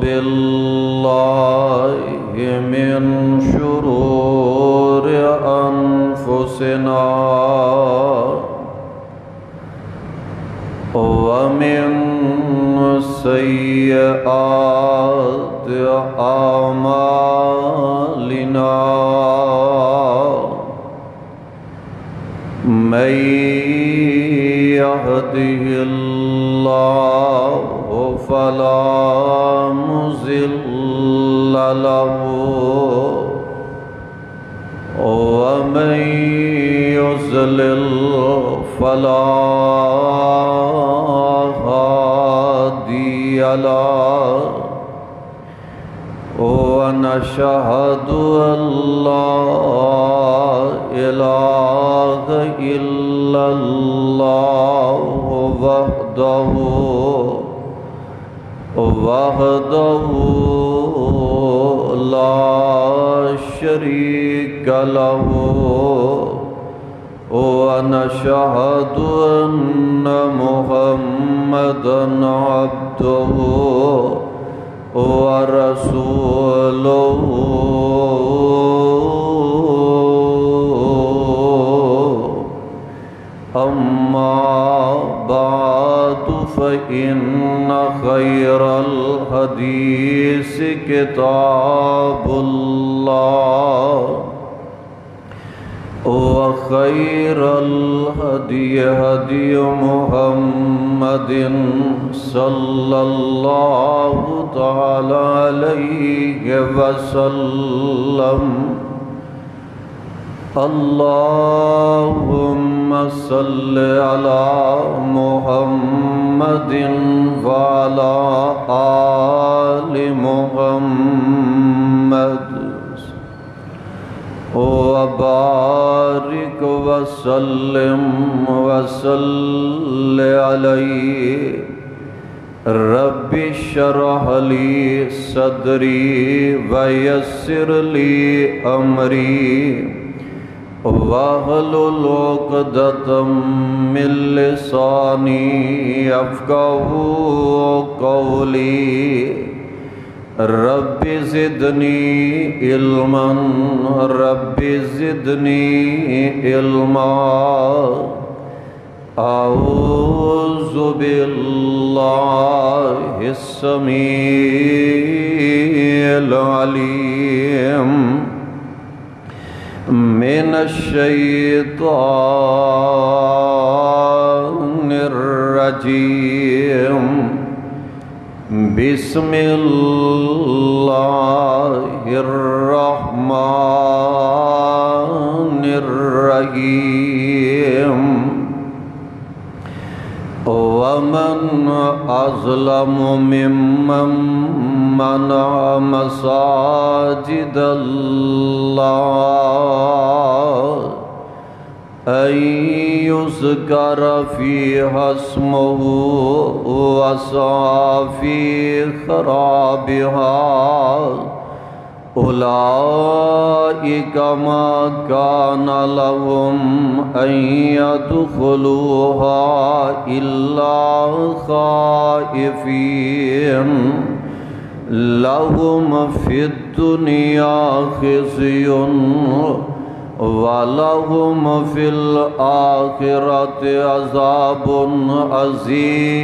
بالله من شرور أنفسنا ومن سيئات أعمالنا من يهده الله فلا مضل له ومن يضلل فلا هادي له ونشهد أن لا إله إلا الله وحده لا شريك له ونشهد أن محمدًا عبده ورسوله أما بعد فإن خير الحديث كتاب الله وخير الهدي هدي محمد صلى الله تعالى عليه وسلم اللهم صل على محمد وعلى آل محمد وبارك وسلم عليه رب اشرح لي صدري ويسر لي أمري واحلل عقدة من لساني يفقهوا قولي رب زدني علما رب زدني علما أعوذ بالله السميع العليم من الشيطان الرجيم بسم الله الرحمن الرحيم ومن أظلم ممن منع مساجد الله أن يذكر فيها اسمه وسعى في خرابها أولئك ما كان لهم أن يدخلوها إلا خائفين لهم في الدنيا خزي وَلَهُمْ فِي الْآخِرَةِ عَذَابٌ عَظِيمٌ۔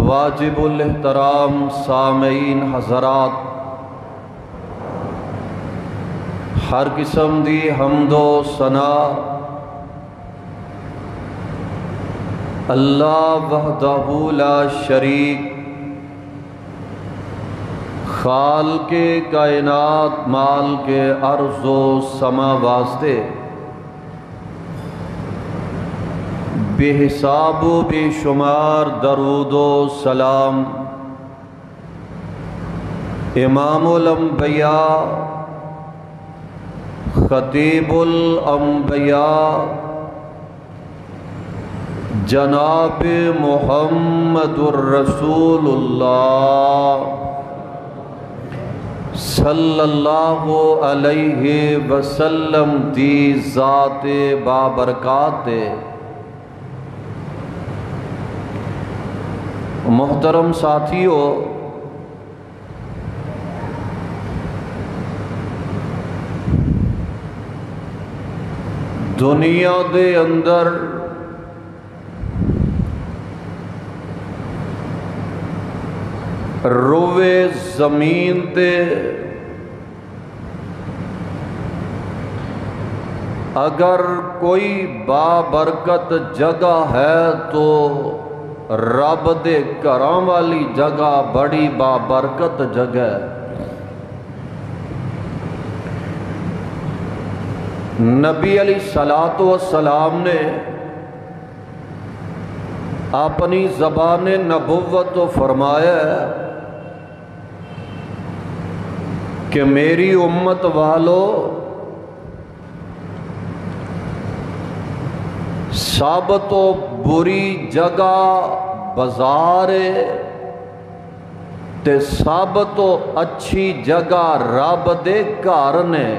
واجب الاحترام سامعین حضرات، ہر قسم دی حمد و ثنا اللہ وحدہ لا شریک خالق کائنات مال کے ارض و سما واسطے بے حساب و بے شمار درود و سلام امام الانبیاء خطیب الانبیاء جناب محمد الرسول اللہ صلی اللہ علیہ وسلم دی ذات بابرکات محترم ساتھیو، دنیا دے اندر روے زمین تے اگر کوئی بابرکت جگہ ہے تو رب دے گھراں والی جگہ بڑی بابرکت جگہ ہے۔ نبی علیہ الصلوۃ والسلام نے اپنی زبان نبوت تو فرمایا کہ میری امت والو سب تو بری جگہ بازار تے سب تو اچھی جگہ رب دے گھر نے۔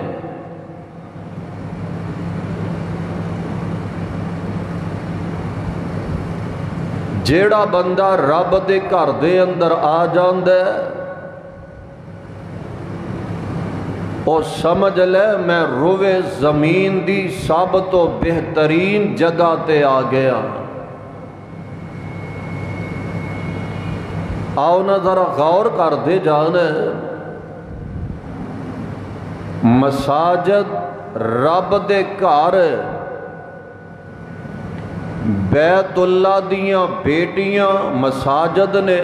جیڑا بندہ رب دے گھر دے اندر آ جاندا ہے او سمجھ لے میں روے زمین دی سب تو بہترین جگہ تے آ گیا۔ آؤ نا ذرا غور کر دے جان، مساجد رب دے گھر بیت اللہ دیاں بیٹیاں مساجد نے،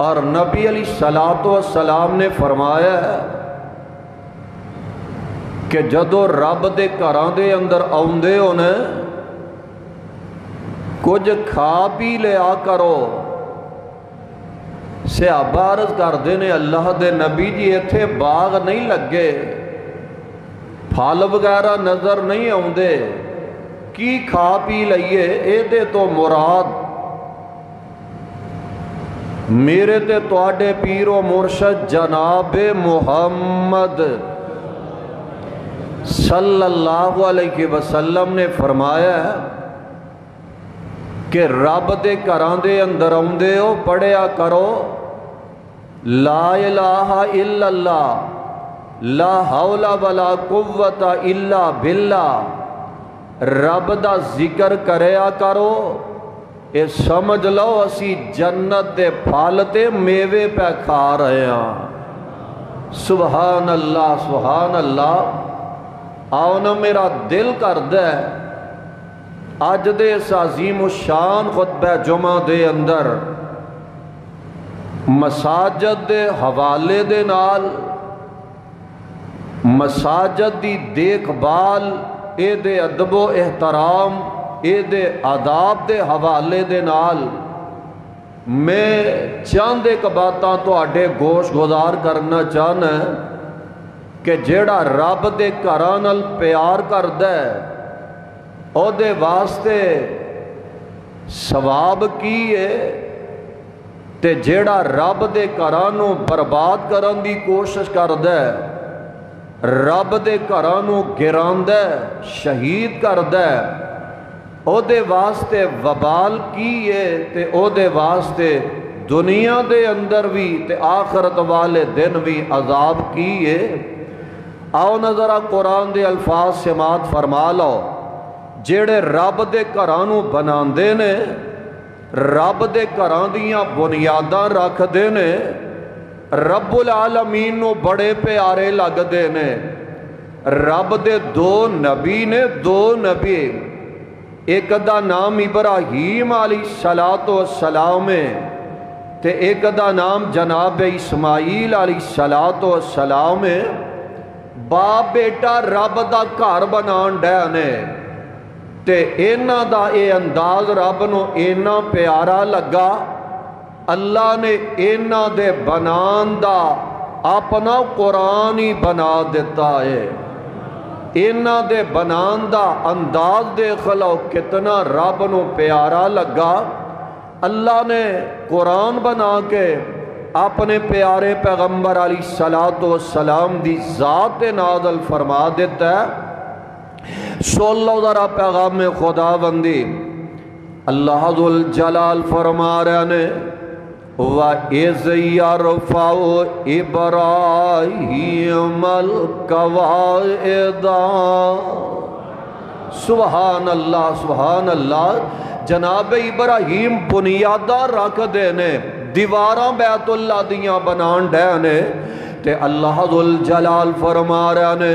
اور نبی علیہ الصلوۃ والسلام نے فرمایا کہ جدو رب دے گھراں دے اندر آؤندے ہو نا کچھ کھا پی لیا کرو۔ صحابہ عرض کردے نے اللہ دے نبی جی ایتھے باغ نہیں لگے، پھل وغیرہ نظر نہیں آؤندے، کی کھا پی لئیے؟ اے دے تو مراد میرے تے تواڈے پیر و مرشد جناب محمد صلی اللہ علیہ وسلم نے فرمایا کہ رب دے گھراں دے اندر آؤندے ہو پڑھیا کرو لا الہ الا اللہ، لا حول ولا قوت الا باللہ، رب دا ذکر کریا کرو۔ اے سمجھ لو اسی جنت دے پھل تے میوے پہ کھا رہے ہیں۔ سبحان اللہ سبحان اللہ۔ آؤ نا میرا دل کردہ ہے اج دے اس عظیم الشان خطبہ جمعہ دے اندر مساجد دے حوالے دے نال، مساجد دی دیکھ بھال، اے دے ادب و احترام، اے دے آداب دے حوالے دے نال میں چند ایک باتاں تواڈے گوش گزار کرنا چاہنا ہے کہ جیڑا رب دے گھراں نال پیار کردا ہے او دے واسطے ثواب کی ہے، تے جیڑا رب دے گھراں نوں برباد کرن دی کوشش کردا ہے، رب دے گھراں نوں گراندہ ہے، شہید کردہ ہے، او دے واسطے وبال کی ہے، تے او دے واسطے دنیا دے اندر بھی تے آخرت والے دن بھی عذاب کی ہے۔ آؤ نظرہ قرآن دے الفاظ سماعت فرما لو، جیڑے رب دے گھراں نوں بناندے نے، رب دے گھراں دیاں بنیاداں رکھ دے نے، رب العالمین نو بڑے پیارے لگ دے نے۔ رب دے دو نبی نے، دو نبی، ایک دا نام ابراہیم علیہ السلام تے ایک دا نام جناب اسماعیل علیہ السلام۔ باپ بیٹا رب دا گھر بنان ڈے نے، تے اینا دا اے انداز رب نو اینا پیارا لگا، اللہ نے اینا دے بنان دا اپنا قرآن ہی بنا دیتا ہے۔ اینا دے بنان دا انداز دیکھ لو کتنا رب نو پیارا لگا۔ اللہ نے قرآن بنا کے اپنے پیارے پیغمبر علیہ السلام دی ذات نازل فرما دیتا ہے۔ سن لو ذرا پیغام خدا بندی، اللہ ذوالجلال فرما رہے نے وَإِذْ يَرْفَعُ إِبْرَاهِيمَ الْقَوَاعِدَ۔ سبحان اللہ سبحان اللہ۔ جناب ابراہیم بنیادہ رکھ دینے، دیواراں بیت اللہ دیاں بنان ڈینے، تے اللہ ذوالجلال فرما رہے نے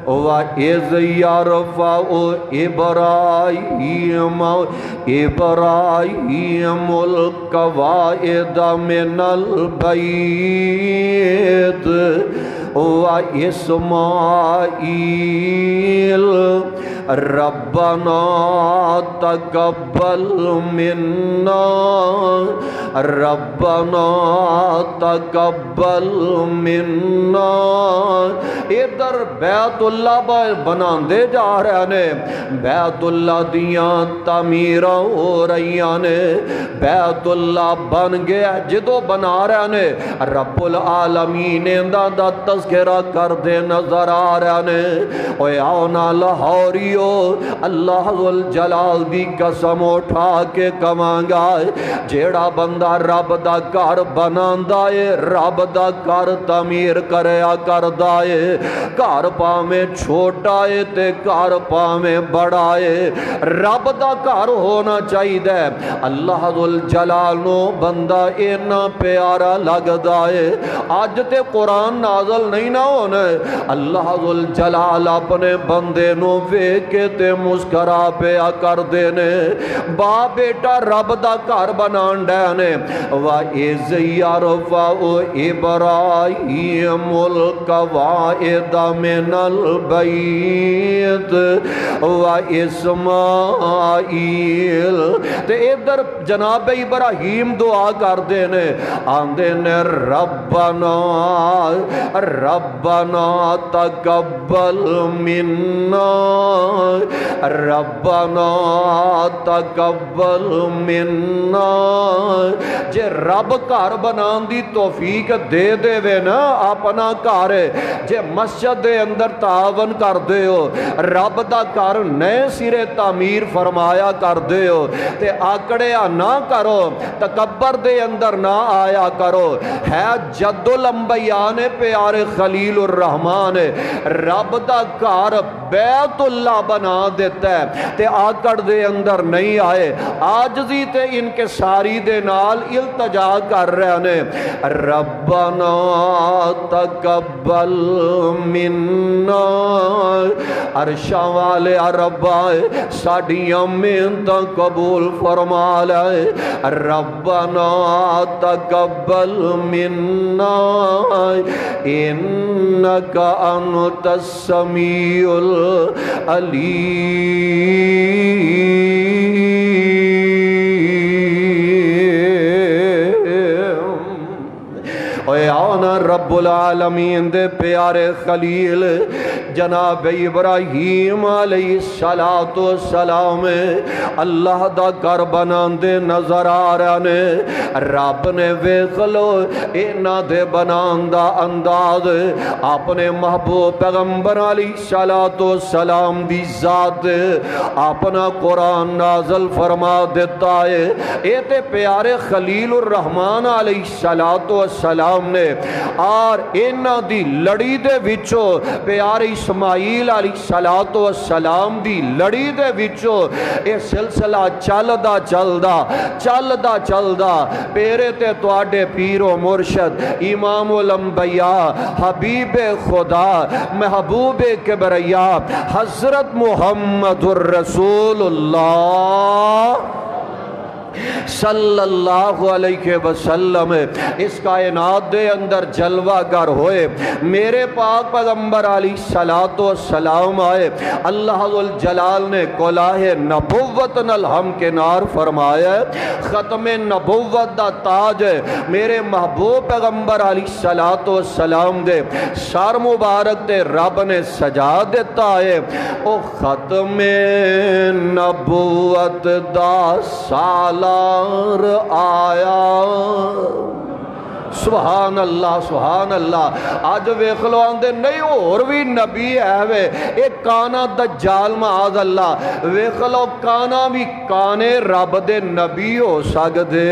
وَإِذْ يَرْفَعُ إِبْرَاهِيمُ الْقَوَاعِدَ مِنَ الْبَيْتِ وَإِسْمَاعِيلُ رَبَّنَا تَقَبَّلْ مِنَّا رَبَّنَا تَقَبَّلْ مِنَّا۔ ادھر بیت اللہ بنان دے جا رہے نے، بیت اللہ دیاں تعمیراں ہو رہی نے، بیت اللہ بن گیا جدو بنا رہے نے رب العالمین دا تذکرہ کر دے نظر آ رہے نے۔ اوے آؤ نا لاہوریو اللہ ذوالجلال دی قسم اٹھا کے کمانگا جیڑا بندہ رب دا گھر بناندا ہے، رب دا گھر تعمیر کریا کردا ہے، گھر پاویں چھوٹا ہے تے گھر پاویں بڑا ہے، رب دا گھر ہونا چاہیے۔ اللہ ذوالجلال نو بندہ اینا پیارا لگدا ہے۔ آج تے قرآن نازل نہیں نہ ہونا، اللہ ذوالجلال اپنے بندے نو ویکھ کے تے مسکرا پیا کر دینے، باپ بیٹا رب دا گھر بنان ڈینے۔ وَإِذْ يَرْفَعُ إِبْرَاهِيمُ الْقَوَاعِدَ مِنَ الْبَيْتِ وَإِسْمَاعِيلُ۔ تے ادھر جناب ابراہیم دعا کر دینے، آندے نے ربنا ربنا تقبل منا ربنا تقبل منا۔ جے رب گھر بنان دی توفیق دے دے وے نا اپنا گھر، جے مسجد دے اندر تعاون کر دے ہو، رب دا گھر نئے سرے تعمیر فرمایا کر دے ہو، تے آکڑیا نہ کرو، تکبر دے اندر نہ آیا کرو۔ ہے جد الانبیاء نے پیارے خلیل الرحمن رب دا گھر بیت اللہ بنا دیتا ہے تے آکڑ دے اندر نہیں آئے، آجزی تے انکساری دے نال التجا کر رہے نے ربنا تقبل منا۔ عرشاں والے ربا ساڈیاں محنتاں قبول فرما لے، ربنا تقبل منا انک انت السمیع اے آنا رب العالمین دے پیارے خلیل جناب ابراہیم علیہ السلام اللہ دا گھر بنان دے نظر آ رہے نے، رب نے ویکھ لو اینا دے بنان دا انداز، اپنے محبوب پیغمبر علیہ السلام دی ذات اپنا قرآن نازل فرما دیتا ہے۔ اے تے پیارے خلیل الرحمن علیہ السلام نے اور اینا دی لڑی دے وچو پیارے اسماعیل علیہ السلام دی لڑی دے وچو اے سلسلہ چلدا پیرے تے تواڈے پیر و مرشد امام الانبیاء حبیب خدا محبوب کبریا حضرت محمد الرسول اللہ صلی اللہ علیہ وسلم اس کائنات دے اندر جلوہ گر ہوئے، میرے پاک پیغمبر علیہ السلام آئے، اللہ ذوالجلال نے کلاہ نبوت نل ہم کنار فرمایا، ختم نبوت دا تاج ہے میرے محبوب پیغمبر علیہ السلام دے سر مبارک دے رب نے سجا دیتا ہے۔ او ختم نبوت دا سالہ سالار آیا سبحان اللہ سبحان اللہ آج ویکھ لو آندے نہیں اور بھی نبی ہے وے ایک کانا دجال معاذ اللہ ویکھ لو کانا بھی کانے رب دے نبی ہو سکدے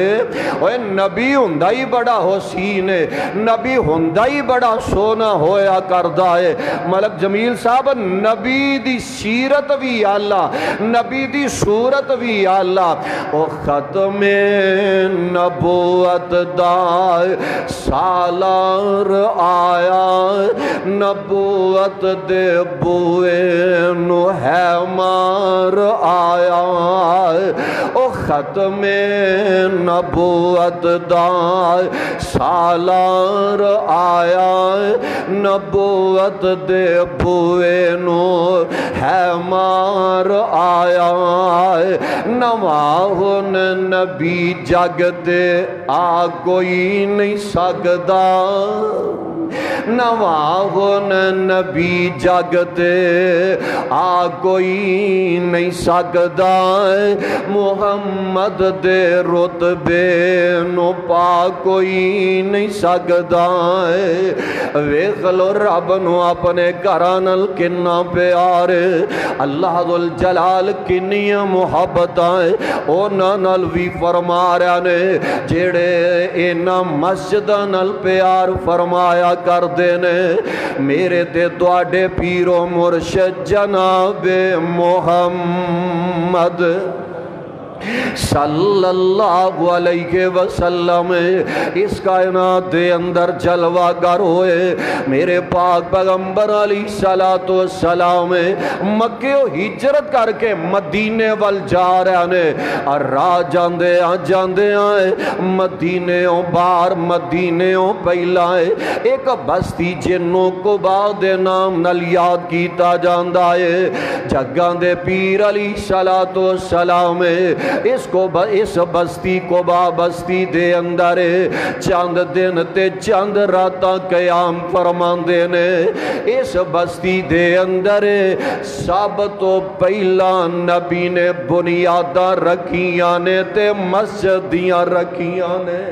اوے نبی ہوندا ہی بڑا حسین ہے نبی ہوندا ہی بڑا سونا ہویا کردا ہے ملک جمیل صاحب نبی دی سیرت بھی اللہ نبی دی صورت بھی اللہ او ختم نبوت دائے سالار آیا نبوت دے بوئے نو ہے مار آیا او ختم نبوت دائے سالار آیا نبوت دے بوئے نو ہے مار آیا نواہن نبی جگ دے آ کوئی نہیں سکدا نواہن نبی جگ دے آ کوئی نہیں سکدا محمد دے رتبے نو پا کوئی نہیں سکدا ویکھ لو رب نو اپنے گھراں نال کنا پیار اللہ ذل جلال کنیاں محبتاں انہاں نال وی فرما رہا نے جڑے انہاں مسجداں نال پیار فرمایا کر دینے میرے تے تواڈے پیرو مرشد جناب محمد صلی اللہ علیہ وسلم اس کائنات دے اندر جلوہ گر ہوئے میرے پاک پیغمبر علیہ السلام مکے و ہجرت کر کے مدینے وال جا رہے نے اور راہ جاندے آئے مدینے و بار مدینے و پہلا ایک بستی جنوں کو بعد نام نل یاد کیتا جاندہ ہے جگاں دے پیر علیہ السلام اس بستی کو با بستی دے اندر چاند دن تے چاند راتاں قیام فرمان دینے اس بستی دے اندر سب تو پہلا نبی نے بنیادہ رکھیاں نے تے مسجدیاں رکھیاں نے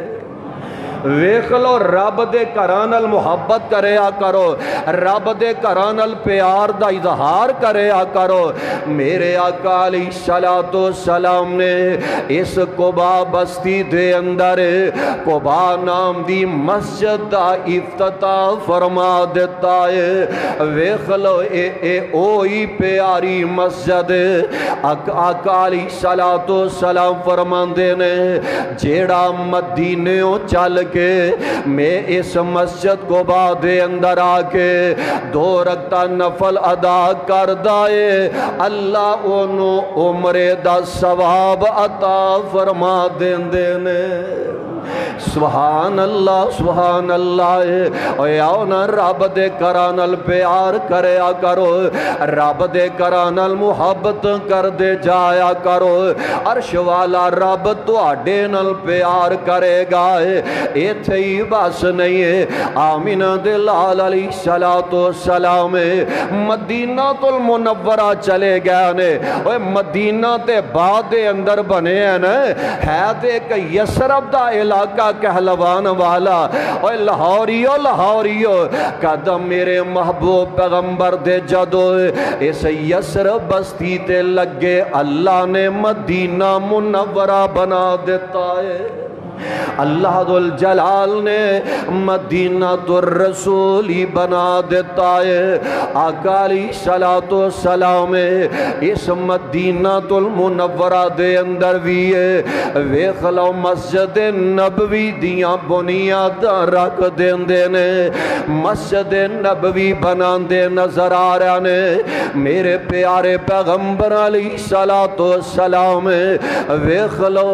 ویکھ لو رب دے گھراں نال محبت کریا کرو رب دے گھراں نال پیار دا اظہار کریا کرو میرے آقا علیہ السلام نے اس قبا بستی دے اندر قبا نام دی مسجد دا افتتاح فرما دیتا ہے ویکھ لو اے اوہی پیاری مسجد آقا علیہ السلام فرماندے نے جیڑا مدینیوں چل کے میں اس مسجد کو بعد اندر آکے 2 رکعت نفل ادا کر دائے اللہ انہوں عمر دا ثواب عطا فرما دینے سبحان اللہ اے آؤ نا رب دے گھراں نال پیار کریا کرو رب دے گھراں نال محبت کر دے جایا کرو عرش والا رب تواڈے نال پیار کرے گا ایتھے ہی بس نہیں ہے آمینہ دے لال علیہ السلام مدینہ المنورہ چلے گئے نے اوہ مدینہ تے بعد اندر بنے ہیں نا ہے تے کہ یسرب دا علاقہ کہلوان والا اوہ لاہوریو قدم میرے محبوب پیغمبر دے جدو اس یسرب بستی تے لگے اللہ نے مدینہ منورہ بنا دیتا ہے اللہ ذل جلال نے مدینہ الرسول ہی بنا دیتا ہے آقا علیہ السلام اس مدینہ المنورہ دے اندر بھی ہے ویکھ لو مسجد نبوی دیاں بنیاداں رکھ دیندے نے مسجد نبوی بنان دے نظر آ رہے نے میرے پیارے پیغمبر علیہ السلام ویکھ لو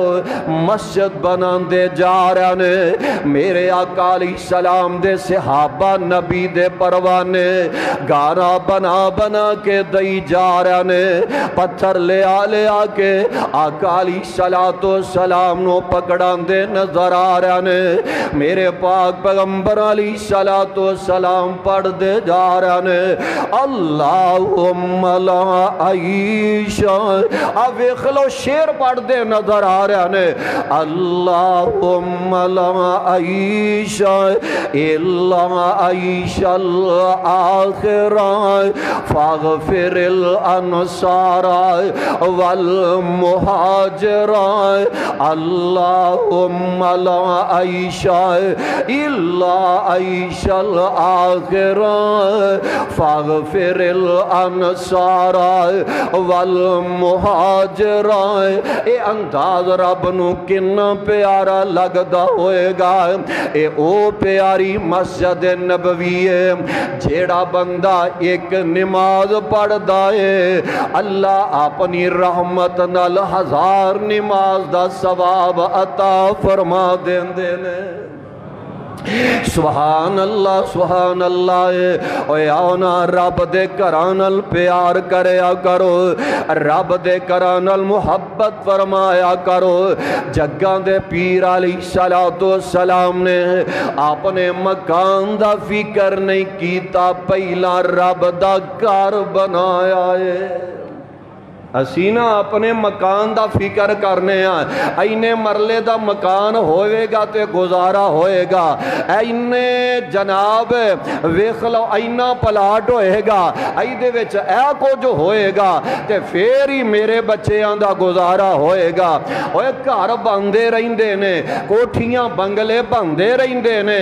مسجد بنان دے دے جا رہے نے میرے آقا علیہ السلام دے صحابہ نبی دے پروانے گانا بنا بنا کے دئی جا رہے نے پتھر لے آ کے آقا علیہ السلام نو پکڑان دے نظر آ رہے نے میرے پاک پیغمبر علیہ السلام پڑھ دے جا رہے نے اللہم لا عیشہ اب اخلو شیر پڑھ دے نظر آ رہے نے اللہم لا عیشہ الا عیش الآخرہ فاغفر الانصار والمہاجر اللہم لا عیشہ الا عیش الآخرہ فاغفر الانصار والمہاجر اے انداز رب نو کنا پیارا لگدا ہوئے گا اے او پیاری مسجد نبوی ہے جیڑا بندہ ایک نماز پڑھ دائے اللہ اپنی رحمت نال 1000 نماز دا ثواب عطا فرما دین دینے سبحان اللہ اے آنا رب دے کرانل پیار کریا کرو رب دے کرانل محبت فرمایا کرو جگاں دے پیر علیہ السلام نے اپنے مکان دا فکر نہیں کیتا پہلا رب دا گھر بنایا ہے اسینا اپنے مکان دا فکر کرنے ہیں اینے مرلے دا مکان ہوئے گا تے گزارا ہوئے گا اینے جناب ویخلو اینا پلاٹ ہوئے گا ایدے وچ اے کو جو ہوئے گا تے پھر ہی میرے بچے آندہ گزارا ہوئے گا اوہ گھر بندے رہندے نے کوٹھیاں بنگلے بندے رہندے نے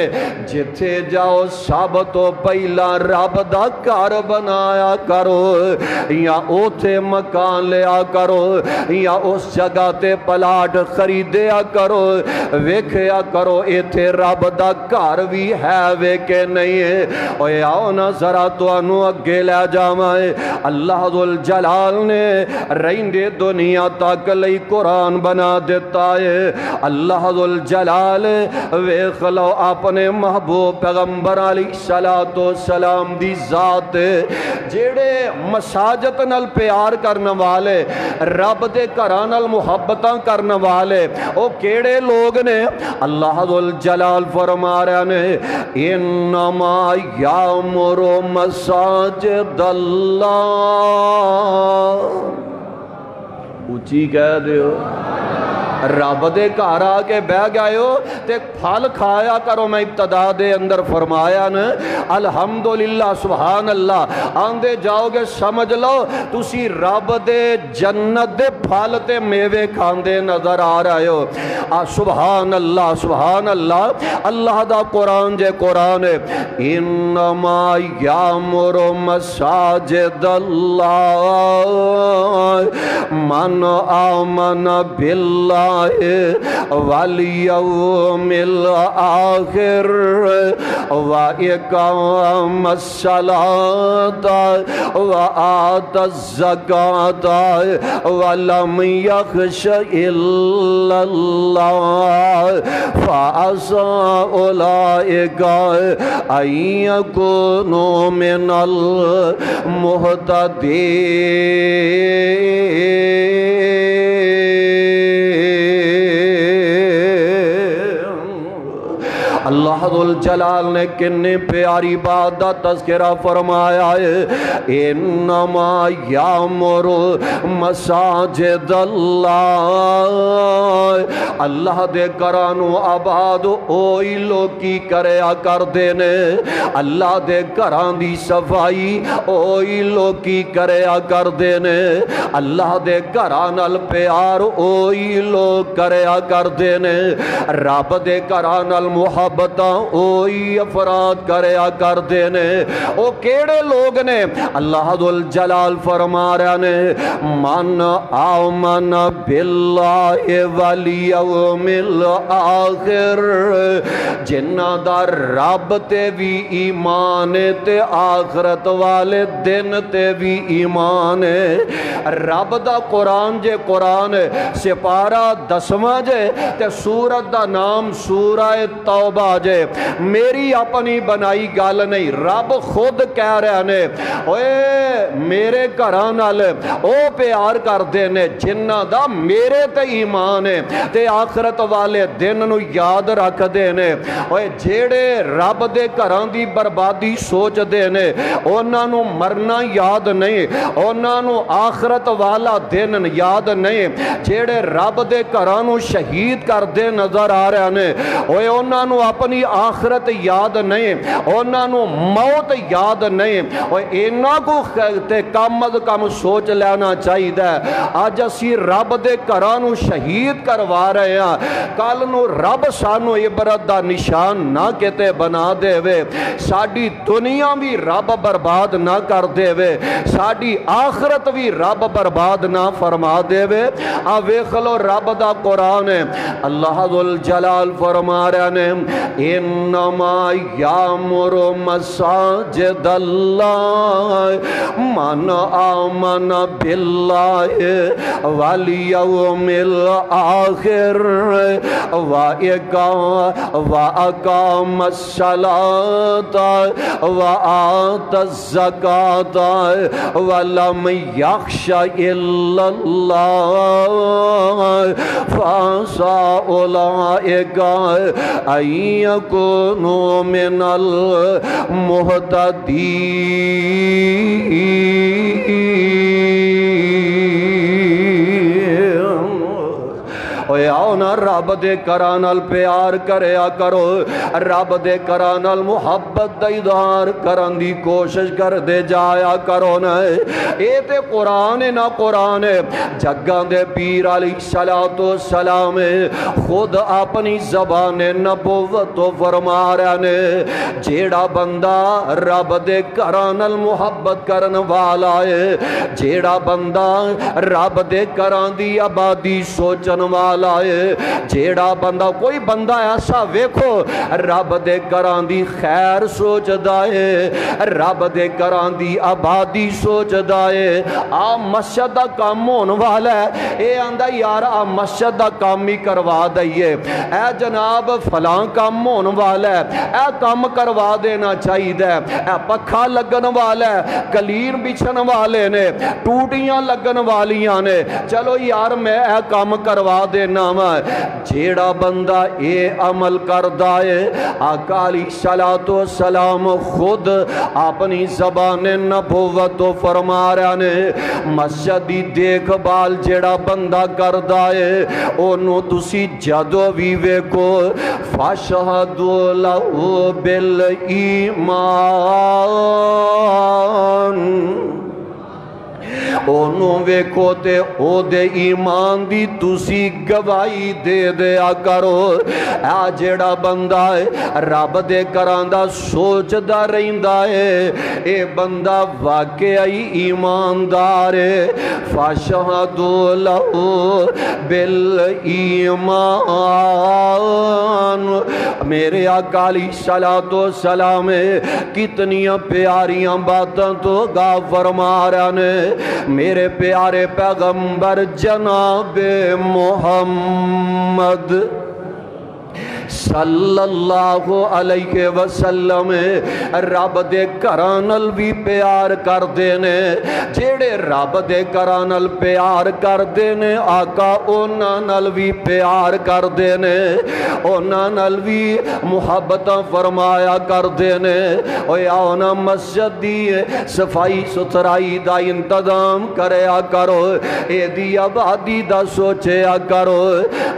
جتھے جاؤ سب تو پہلا رب دا گھر بنایا کرو یا اوتھے مکان لیا کرو یا اس جگہ تے پلاٹ خریدیا کرو ویکھیا کرو ایتھے رب دا گھر بھی ہے ویکھے نہیں ہے اوہ آؤ نا ذرا تو انو اگے لے جامائے اللہ ذوالجلال نے رہندے دنیا تک لئی قرآن بنا دیتا ہے اللہ ذوالجلال ویکھ لو اپنے محبوب پیغمبر علیہ السلام دی ذات جیڑے مساجد نال پیار کرنا والے رب دے گھرانال محبتاں کرنا والے او کیڑے لوگ نے اللہ ذوالجلال فرما رہے نے انما یامر مساجد اللہ اونچی کہہ دیو رب دے گھر آ کے بہ گئے ہو تے پھل کھایا کرو میں ابتدا دے اندر فرمایا نا الحمدللہ سبحان اللہ آندے جاؤ گے سمجھ لو تسی رب دے جنت دے پھل تے میوے کھاندے نظر آ رہے ہو سبحان اللہ اللہ دا قرآن جے قرآن ہے انما یامر مساجد اللہ من آمن باللہ والیوم الآخر وإقام الصلاة وآت الزکاة ولم یخش الا اللہ فعسى اولئک ان یکونوا من المہتدین اللہ ذوالجلال نے کتنی پیاری بات دا تذکرہ فرمایا ہے انما یامر مساجد اللہ اللہ دے گھرانو آباد اوئی لوکی کریا کر دینے اللہ دے گھران دی صفائی اوئی لوکی کریا کر دینے اللہ دے گھرانال پیار اوئی لوگ کریا کر دینے رب دے گھرانال محبت محبتاں اوہی افراد کریا کردے نے۔ او کیڑے لوگ نے؟ اللہ ذل جلال فرما رہے نے من آمن باللہ والیوم الاخر، جنہ دا رب تے بھی ایمان تے آخرت والے دن تے بھی ایمان ہے۔ رب دا قرآن جے قرآن سپارہ 10واں جے تے سورت دا نام سورہ توبہ جے، میری اپنی بنائی گل نہیں، رب خود کہہ رہے نے اوے میرے گھراں نال او پیار کردے نے جنہ دا میرے تے ایمان ہے تے آخرت والے دن نو یاد رکھ دے نے۔ اوے جیڑے رب دے گھراں دی بربادی سوچ دے نے انہاں نو مرنا یاد نہیں، انہاں نو آخرت والا دن یاد نہیں۔ جیڑے رب دے گھراں نو شہید کر دے نظر آ رہے نے اوے انہاں نو اپنی آخرت یاد نہیں، انہاں نو موت یاد نہیں۔ اوے انہاں کو تے کم از کم سوچ لینا چاہیے اج اسی رب دے گھراں نو شہید کروا رہے ہیں، کل نو رب سانو عبرت دا نشان نہ کتے بنا دے وے، ساڈی دنیا بھی رب برباد نہ کر دے وے، ساڈی آخرت بھی رب برباد نہ فرما دے وے۔ ویکھ لو رب دا قرآن ہے، اللہ ذل جلال فرما رہے نے انما یامر مساجد اللہ من آمن باللہ والیوم الاخر وَأَقَامَ الصَّلَاةَ وَآتَ الزَّكَاةَ وَلَمْ يَخْشَ إِلَّا اللَّهَ فَعَسَىٰ أُولَٰئِكَ أَن يَكُونُوا مِنَ الْمُهْتَدِينَ۔ اوے آؤ نا رب دے گھراں نال پیار کریا کرو، رب دے گھراں نال محبت دا اظہار کرن دی کوشش کر دے جایا کرو نا۔ اے تے قرآن ہے نا قرآن ہے، جگاں دے پیر علیہ السلام خود اپنی زبان نبوت تو فرما رہے نے جیڑا بندہ رب دے گھراں نال محبت کرن والا ہے، جیڑا بندہ رب دے گھراں دی آبادی سوچن والا ہے، جیڑا بندہ کوئی بندہ ایسا ویکھو رب دے گھراں دی خیر سوچدا ہے، رب دے گھراں دی آبادی سوچدا ہے۔ مسجد دا کام ہون والا ہے، اے آندا یار مسجد دا کام ہی کروا دئیے، اے جناب فلاں کام ہون والا ہے اے کام کروا دینا چاہیے، اے پکھا لگن والا ہے، کلیر بچھن والے نے، ٹوٹیاں لگن والیاں نے، چلو یار میں اے کام کروا دینا وا۔ جیڑا بندہ اے عمل کردا ہے آقا علیہ السلام خود اپنی زبان نبوت تو فرما رہے نے مسجد دی دیکھ بھال جیڑا بندہ کردا ہے اونوں تسی جدو بھی ویکھو فاشہدوا لہ بالایمان، انہوں ویکھو تے او دے ایمان دی تسی گواہی دے دیا کرو۔ اے جیڑا بندہ ہے رب دے گھراں دا سوچ دا رہندا ہے اے بندہ واقعی ایماندار ہے۔ فاشہدوا لہ بالایمان، میرے آقا علیہ السلام کتنیاں پیاریاں باتاں تو گا فرما رہے نے میرے پیارے پیغمبر جناب محمد صلی اللہ علیہ وسلم رب دے گھراں نال بھی پیار کر دینے، جیڑے رب دے گھراں نال پیار کر دینے آقا انہاں نال بھی پیار کر دینے، انہاں نال بھی محبتاں فرمایا کر دینے۔ اوے آؤ نا مسجد دی صفائی ستھرائی دا انتظام کریا کرو، اے دی آبادی دا سوچیا کرو۔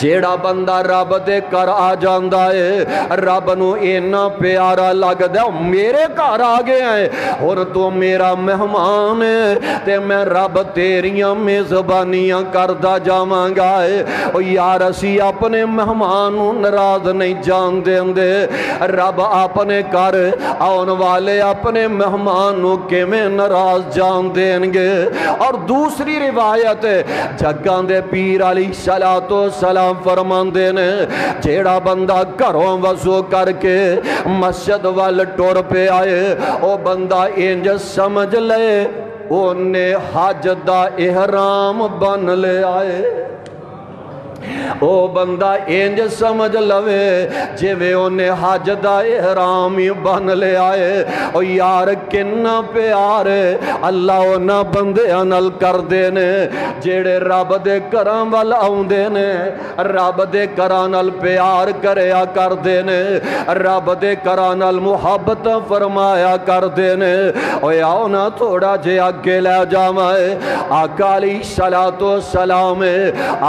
جیڑا بندہ رب دے کر آ جاندا ہے رب نو اینا پیارا لگدا ہے میرے گھر آ گئے ہیں اور تو میرا مہمان ہے تے میں رب تیریاں میزبانیاں کردا جاواں گا او یار اسی اپنے مہمان نو ناراض نہیں جان دیندے رب اپنے گھر آن والے اپنے مہمان نو کیویں ناراض جان دین گے۔ اور دوسری روایت جگاں دے پیر علیہ السلام فرماندے نے جیڑا بندہ گھروں وضو کر کے مسجد وال ٹر پہ آئے او بندہ انج سمجھ لے اونے حج دا احرام بن لے آئے او بندہ انج سمجھ لوے جویں اونے حج دا احرام ہی بن لے آئے او یار کنا پیار اللہ اونا بندیاں نال کر دے نے جیڑے رب دے گھراں ول آوندے نے رب دے گھراں نال پیار کریا کر دے نے رب دے گھراں نال محبت فرمایا کر دے نے او آؤ نا تھوڑا جے اگے لے جاواں آقا علیہ السلام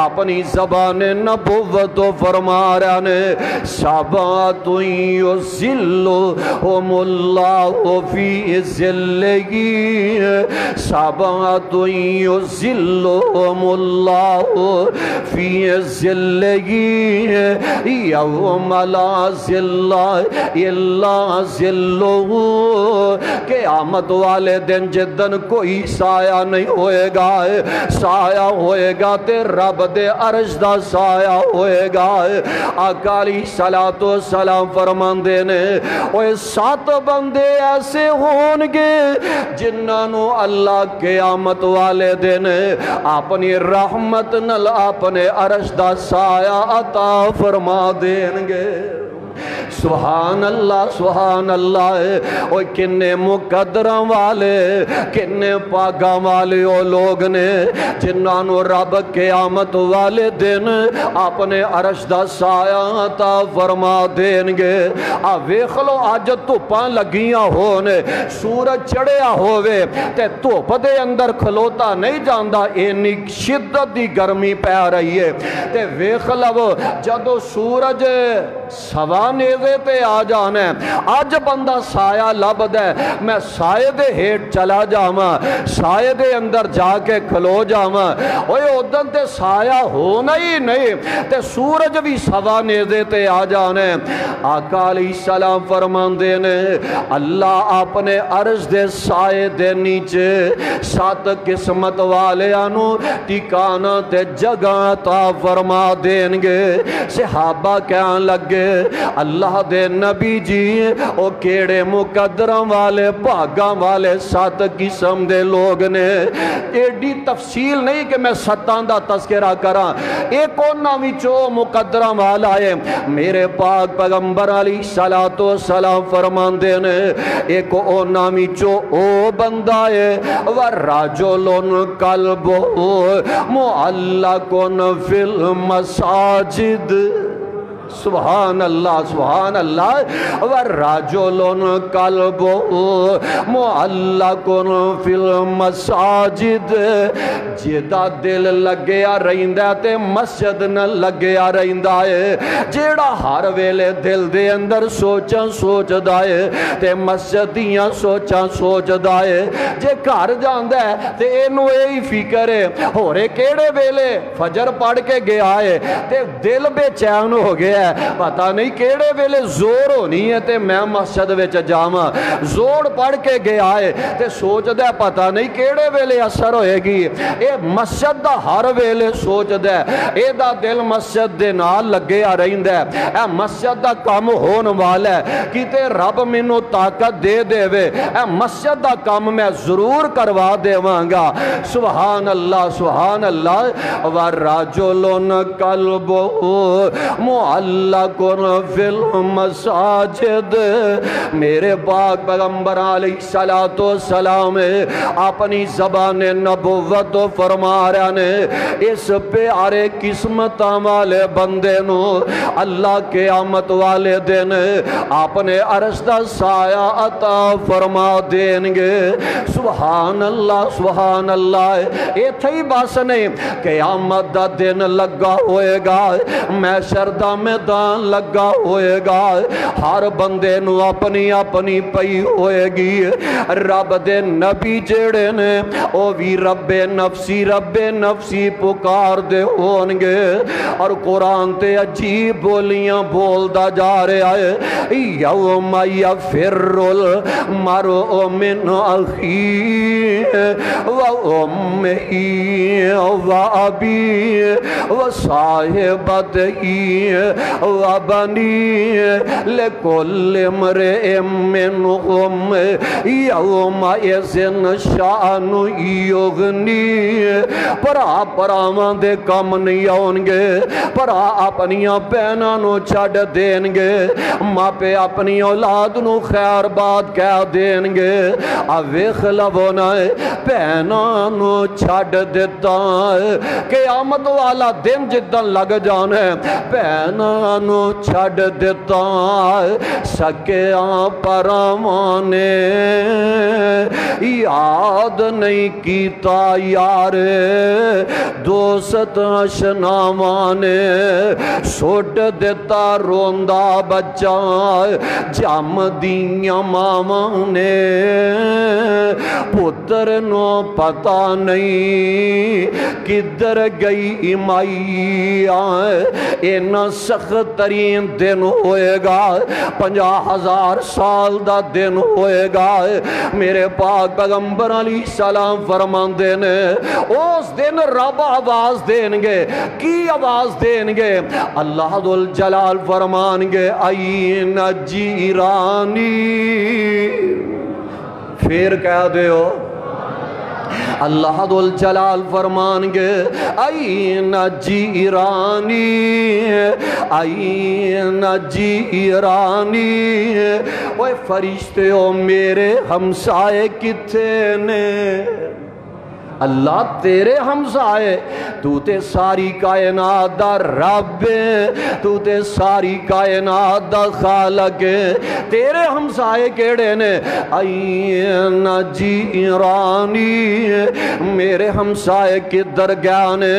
اپنی زبان نبوت فرما رہا نے سبعۃ یظلھم اللہ فی ظلہ سبعۃ یظلھم اللہ فی ظلہ یوم لا ظل الا ظلہ قیامت والے دن جدن کوئی سایہ نہیں ہوئے گا سایہ ہوئے گا تے رب دے عرش دا سایہ ہوئے گا آقا علیہ السلام فرماندے نے اوہ 7 بندے ایسے ہونگے جنہوں اللہ قیامت والے دن اپنی رحمت نل اپنے عرش دا سایہ عطا فرما دیں گے۔ سبحان اللہ اوہ کنے مقدرہ والے کنے پاگا والے او لوگ نے جنہوں رب قیامت والے دن اپنے عرش دا سایہ عطا فرما دیں گے۔ ویکھ لو اج دھوپاں لگیاں ہونے سورج چڑھیا ہوئے تے دھوپ دے اندر کھلوتا نہیں جاندا اینی شدت دی گرمی پہ رہی ہے تے ویکھ لو جدو سورج سوانیزے تے آ جانا ہے آج بندہ سایہ لب دے میں سائے دے ہیٹ چلا جاواں سائے دے اندر جا کے کھلو جاواں اوہ ادھن تے سایہ ہونا ہی نہیں تے سورج بھی سوانیزے تے آ جانا ہے۔ آقا علیہ السلام فرماندے نے اللہ اپنے عرش دے سائے دے نیچے 7 قسمت والے آنو ٹھکانہ تے جگہ عطا فرما دیں گے۔ صحابہ کہاں لگے اللہ دے نبی جی او کیڑے مقدرہ والے بھاگاں والے 7 قسم دے لوگ نے ایڈی تفصیل نہیں کہ میں 7 دا تذکرہ کراں ایک اونا وچو مقدرہ والا ہے میرے پاک پیغمبر علیہ السلام فرماندے نے ایک اونا وچو او بندہ ہے وَرَجُلٌ قَلْبُهُ مُعَلَّقٌ فِي الْمَسَاجِدِ سبحان اللہ وَرَجُلٌ قَلْبُهُ مُعَلَّقٌ فِي الْمَسَاجِدِ جیدہ دل لگیا رہندہ تے مسجد نہ لگیا رہندہ ہے جیڑا ہر ویلے دل دے اندر سوچاں سوچ دائے تے مسجدیاں سوچاں سوچ دائے جے گھر جاندہ ہے تے اینو اے فکر ہے ہو رے کیڑے ویلے فجر پڑھ کے گیا ہے تے دل بے چین ہو گیا پتہ نہیں کیڑے ویلے زور ہونی ہے تے میں مسجد وچ جاواں زور پڑھ کے گیا ہے تے سوچ دے پتہ نہیں کیڑے ویلے اثر ہوئے گی اے مسجد دا ہر ویلے سوچ دے اے دا دل مسجد دے نال لگیا رہندا ہے اے مسجد دا کام ہون والا ہے کیتے رب مینوں طاقت دے دے وے اے مسجد دا کام میں ضرور کروا دیواں گا۔ سبحان اللہ وَرَجُلٌ قَلْبُهُ مُعَلَّقٌ فِي الْمَسَاجِدِ میرے پاک پیغمبر علیہ السلام اپنی زبان نبوت فرما رہا نے اس پیارے قسمت والے بندے نو اللہ قیامت والے دن اپنے عرش دا سایہ عطا فرما دیں گے۔ سبحان اللہ سبحان اللہ۔ ایتھے ہی بس نہیں، قیامت دا دن لگا ہوئے گا، محشر دا میدان لگا ہوئے گا، ہر بندے نو اپنی اپنی پئی ہوئے گی۔ رب دے نبی جڑے نے او بھی رب نفسی پکار دے ہونگے، اور قرآن تے عجیب بولیاں بولدا جا رہا ہے۔ یوم یفر المرء من اخیہ وامہ وابیہ وصاحبتہ وبنیہ لکل امرئ منہم یومئذ شأن یغنیہ۔ پراواں دے کم نہیں آؤں گے، پرا اپنیاں بہناں نو چھڈ دین گے، ماپے اپنی اولاد نو خیر بات کہہ دین گے۔ ویکھ لو نا بہناں نو چھڈ دتا ہے، قیامت والا دن جدن لگ جانا ہے بہناں نو چھڈ دتا ہے۔ سکیاں پراواں نے یاد نہیں کیتا یار، دوست اشناواں نے سٹ دیتا روندا بچہ، جم دیاں ماواں نے پتر نو پتہ نہیں کدھر گئی مائیاں۔ اینا سخت ترین دن ہوئے گا، 50,000 سال دا دن ہوئے گا۔ میرے پاک پیغمبر علیہ السلام فرماندے نے اس دن رب آواز دیں گے، کی آواز دیں گے؟ اللہ ذوالجلال فرمان گے این جیرانی، پھر کہہ دے ہو اللہ ذوالجلال فرمان گے این جیرانی این جیرانی۔ اوے فرشتے ہو میرے ہمسائے کتھے نے؟ اللہ تیرے ہمسائے، تو تے ساری کائنات دا رب ہے، تو تے ساری کائنات دا خالق ہے، تیرے ہمسائے کیڑے نے؟ این جیرانی، میرے ہمسائے کدھر گیا نے؟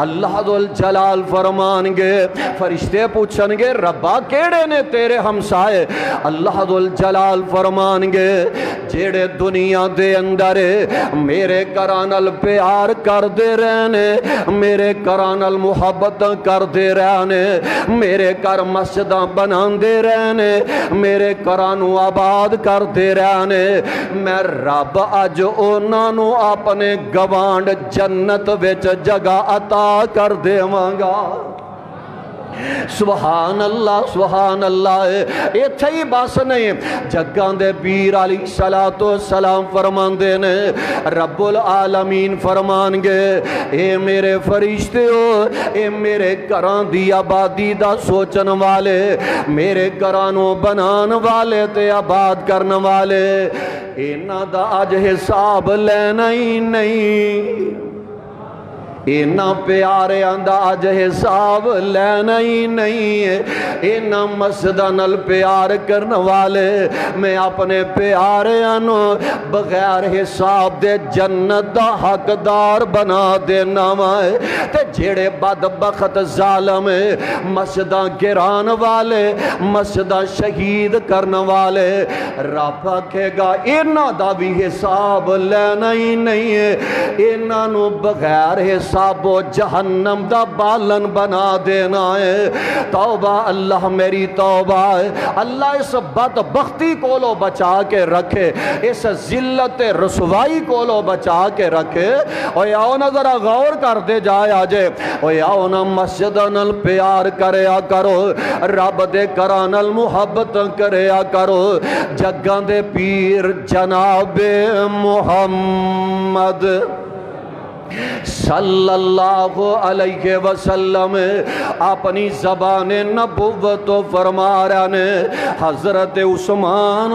اللہ ذوالجلال فرمان گے، فرشتے پوچھن گے ربا کیڑے نے تیرے ہمسائے؟ اللہ ذوالجلال فرمان گے جیڑے دنیا دے اندر میرے کران پیار کر دے رہنے، میرے کرانل محبت کر دے رہنے، میرے کر مسجدہ بنان دے رہنے، میرے کرانو آباد کر دے رہنے، میں رب اج انہوں اپنے گوانڈ جنت وچ جگہ عطا کر دے مانگا۔ سبحان اللہ سبحان اللہ۔ ایتھے ہی بس نہیں، جگاں دے پیر علیہ السلام فرمان دے نے، رب العالمین فرمان گے اے میرے فرشتے ہو، اے میرے کران دی آبادی دا سوچن والے، میرے کرانوں بنان والے تے آباد کرن والے، اینا دا اج حساب لینا ہی نہیں، اینا پیارے انداز حساب لینا ہی نہیں ہے۔ اینا مسجدہ نل پیار کرنے والے میں اپنے پیارے انو بغیر حساب دے جنت دا حقدار بنا دینا ہے۔ تے جیڑے بدبخت ظالم مسجدہ گران والے، مسجدہ شہید کرنے والے، رب کہے گا اینا دا بھی حساب لینا ہی نہیں ہے، اینا نو بغیر حساب و جہنم دا بالن بنا دینا ہے۔ توبہ اللہ میری توبہ ہے، اللہ اس بدبختی کو لو بچا کے رکھے، اس ذلت رسوائی کو لو بچا کے رکھے۔ اور یاؤ نا ذرا غور کر دے جائے آجے، اور یاؤ نا مسجد نل پیار کریا کرو، رب دے کرانل محبت کریا کرو، جگان دے پیر جناب محمد صلی اللہ علیہ وسلم اپنی زبان نبوت فرما رہے ہیں۔ حضرت عثمان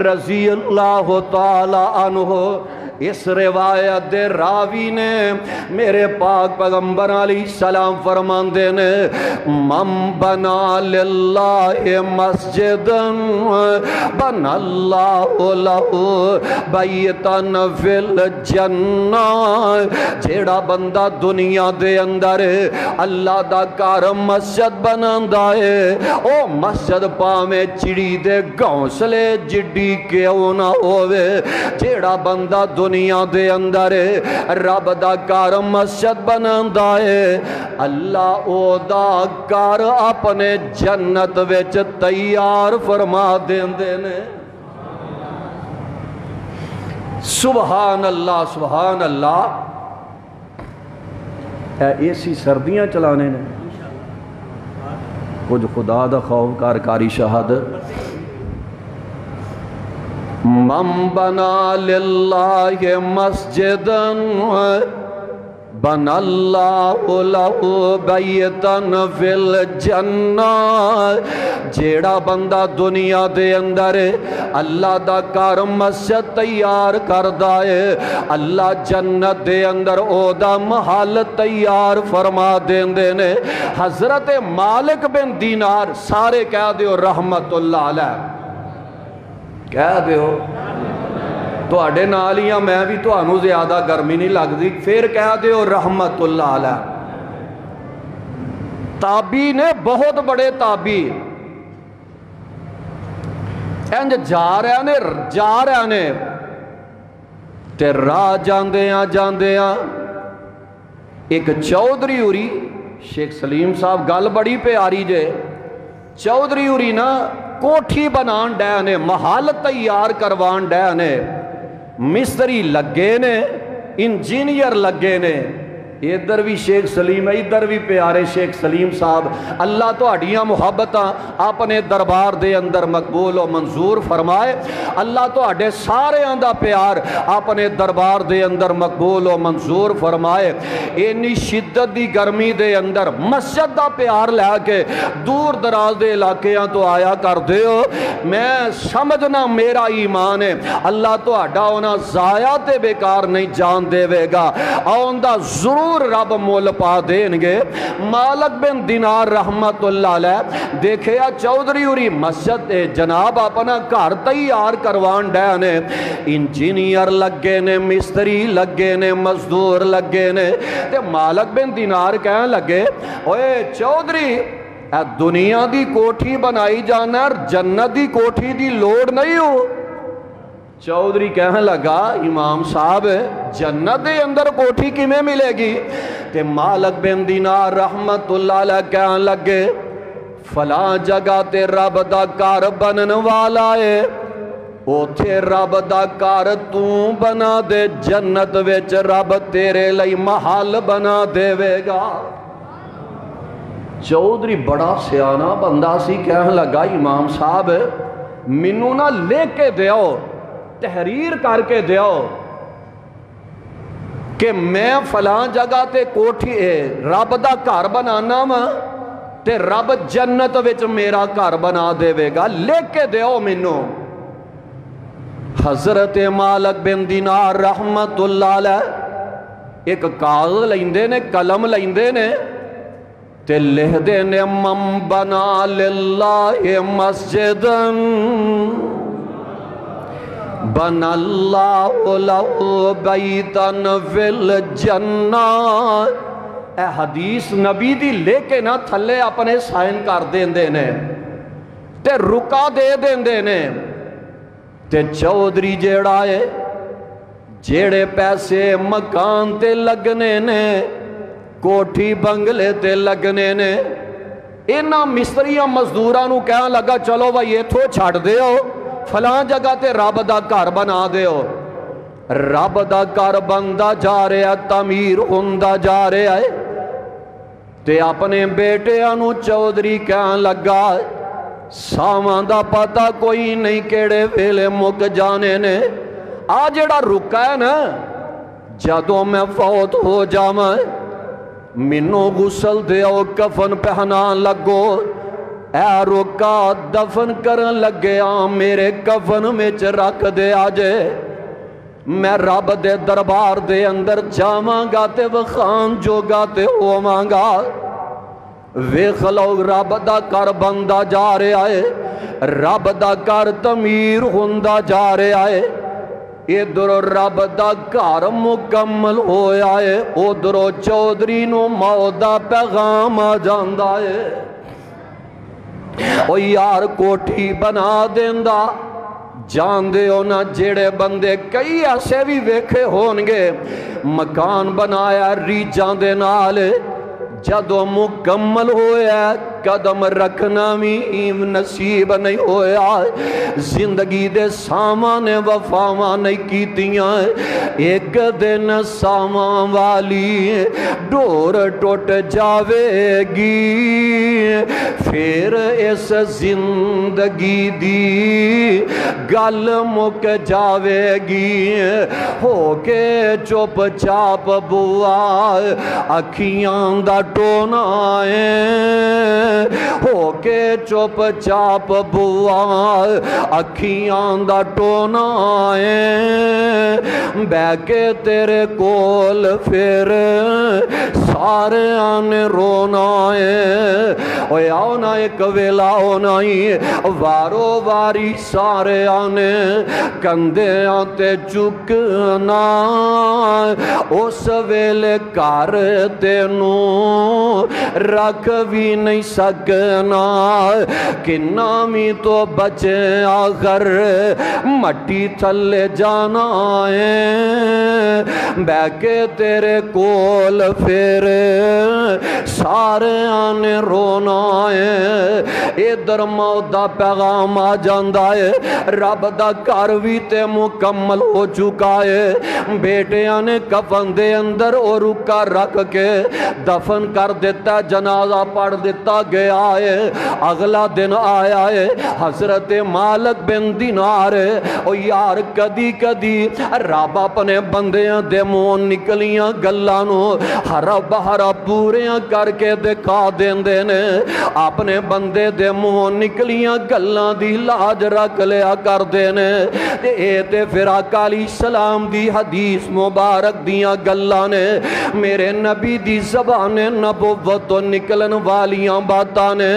رضی اللہ تعالی عنہ اس روایت دے راوی نے میرے پاک پیغمبر علیہ السلام فرماندے نے من بنا للہ مسجدن بن اللہ لہو بیتن فی الجنہ جیڑا بندہ دنیا دے اندر اللہ دا کار مسجد بناندا ہے او مسجد پاویں چڑی دے گھونسلے جڈی کیوں نہ ہووے جیڑا بندہ دنیا دے اندر رب دا کار مسجد بناندا ہے اللہ او دا کار اپنے جنت وچ تیار فرما دیندے نے سبحان اللہ سبحان اللہ ایسی سردیاں چلانے نے کچھ خدا دا خوف کاری شہادت من بنا للہ مسجدن بن اللہ لہو بیتن فی الجنہ جیڑا بندہ دنیا دے اندر اللہ دا کار مسجد تیار کردہ ہے اللہ جنت دے اندر او دا محل تیار فرما دیندے نے حضرت مالک بن دینار سارے کہہ دیو رحمت اللہ علیہ کہہ دیو تو اڈے نالیاں میں بھی تو انہوں زیادہ گرمی نہیں لگ دی پھر کہہ دیو رحمت اللہ علیہ تابی نے بہت بڑے تابی انج جا رہے نے تے راہ جاندیاں ایک چودھری ہوری شیخ سلیم صاحب گل بڑی پیاری جے چودھری ہوری نا کوٹھی بنان ڈے نے محل تیار کروان ڈے نے مستری لگے نے انجینئر لگے نے ادھر بھی شیخ سلیم ہے ادھر بھی پیارے شیخ سلیم صاحب اللہ تو اڈیاں محبتاں اپنے دربار دے اندر مقبول و منظور فرمائے اللہ تو اڈے سارے اندہ پیار اپنے دربار دے اندر مقبول و منظور فرمائے اینی شدت دی گرمی دے اندر مسجد دا پیار لے کے دور دراز دے علاقیاں تو آیا کر دیو میں سمجھنا میرا ایمان ہے اللہ تو اڈا ہونا ضائع تے بیکار نہیں جان دے وے گا آؤندہ ضرور رب مول پا دیں گے مالک بن دینار رحمت اللہ علیہ دیکھے چودھری ہوری مسجد جناب اپنا گھر تیار کروان ڈے نے انجینئر لگے نے مستری لگے نے مزدور لگے نے تے مالک بن دینار کہنے لگے اوے چودھری دنیا دی کوٹھی بنائی جانا جنت دی کوٹھی دی لوڑ نہیں ہو چودھری کہنے لگا امام صاحب جنت دے اندر کوٹھی کی میں ملے گی تے مالک بن دینار رحمت اللہ علیہ کہنے لگے فلاں جگہ تے رب دا کار بنن والا ہے اوتھے رب دا کار تو بنا دے جنت وچ رب تیرے لئی محل بنا دے وے گا چودھری بڑا سیانہ بندہ سی کہنے لگا امام صاحب منو نہ لے کے دیو تحریر کر کے دیو کہ میں فلاں جگہ تے کوٹھی رب دا گھر بنانا وا تے رب جنت وچ میرا گھر بنا دے وے گا لے کے دیو منو حضرت مالک بن دینار رحمت اللہ علیہ ایک کاغذ لیندے نے قلم لیندے نے تے لکھ دے نے من بنا للہ مسجدن بن اللہ لہو بیتن فی الجنہ اے حدیث نبی دی لے کے نہ تھلے اپنے سائن کر دیندے نے تے رکا دے دیندے نے تے چودھری جیڑا ہے جیڑے پیسے مکان تے لگنے نے کوٹھی بنگلے تے لگنے نے انہاں مستریاں مزدورانوں کہاں لگا چلو بھائی یہ تھو چھاڑ دے ہو فلاں جگہ تے رب دا گھر بنا دے ہو رب دا گھر بندہ جا رہے ہے تعمیر ہوندہ جا رہے ہے تے اپنے بیٹے انو چودھری کہاں لگا سامان دا پتہ کوئی نہیں کیڑے ویلے مک جانے نے آجڑا رکا ہے نا جدوں میں فوت ہو جاما منو غسل دیو کفن پہنا لگو اے رکا دفن کرن لگے میرے کفن میں رکھ دے آجے میں رب دے دربار دے اندر جاواں گا تے وخان جوگا تے ہوواں گا۔ ویکھ لو رب دا کر بندا جا رہا ہے، رب دا کر تعمیر ہوندا جا رہا ہے۔ ادھر رب دا گھر مکمل ہویا ہے، ادھر چودھری نو موت دا پیغام آ جاندا ہے۔ او یار کوٹھی بنا دیندا، جان دے ہونا جیڑے بندے کئی ایسے بھی ویکھے ہونگے مکان بنایا ریجاں دے نال، جدو مکمل ہویا قدم رکھنا بھی نصیب نہیں ہویا، زندگی دے سامان وفاواں نہیں کیتیاں، ایک دن سامان والی ڈور ٹوٹ جاوے گی، پھر اس زندگی دی گل مک جاوے گی۔ ہو کے چپ چاپ بوا اکھیاں دا ٹونا ہے، ہو کے چپ چاپ بوا اکھیاں دا ٹونا ہے، بے کے تیرے کول پھر سارے آنے رونا ہے۔ اوے آنا ایک ویلا ہونا ہی وارو واری سارے آنے کندے آتے چکنا، اس ویلے کار تینوں رکھ بھی نہیں سکنا، کنا می تو بچے آخر مٹی تھلے جانا ہے، بے کے تیرے کول پھر سارے آنے رونا ہے۔ ادھر موت دا پیغام آ جاندا ہے، رب دا گھر بھی تے مکمل ہو چکا ہے، بیٹیاں نے کفن دے اندر اور رکا رکھ کے دفن کر دیتا، جنازہ پڑھ دیتا گیا ہے۔ اگلا دن آیا ہے، حضرت مالک بن دینار، او یار کدی کدی رب اپنے بندیاں دے منہ نکلیاں گلاں نو ہرا بہرا پوریاں کر کے دکھا دیندے نے، اپنے بندے دے منہ نکلیاں گلاں دی لاج رکھ لیا کر دینے، تے اے تے پھر آقا علیہ السلام دی حدیث مبارک دیاں گلاں نے، میرے نبی دی زبان نبوت تو نکلن والیاں باتاں نے۔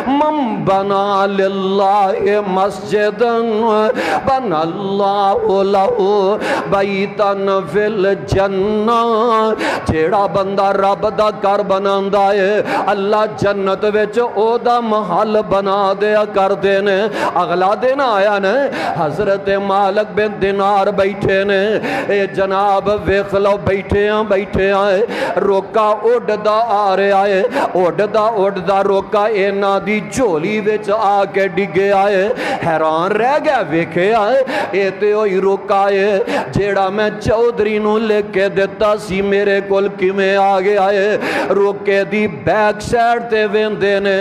من بنا للہ مسجدن بنا اللہ لہو بیتن فی الجنہ، جیڑا بندہ رب دا گھر بناندا ہے اللہ جنت وچ او دا محل بنا دیا کر دینے۔ اگلا دن آیا نے، حضرت مالک بن دینار بیٹھے نے، اے جناب ویکھ لو بیٹھے ہیں روکا اڈ دا آ رہا ہے، اڈ دا روکا اینا دی جھولی وچ آ کے ڈگے آئے، حیران رہ گیا ویکھے آئے، اے تے ہوئی روکا ہے جیڑا میں چودھری نو لے کے دیتا سی میرے کول کیویں آ گیا ہے۔ روکے دی بیک سائڈ تے ویندے نے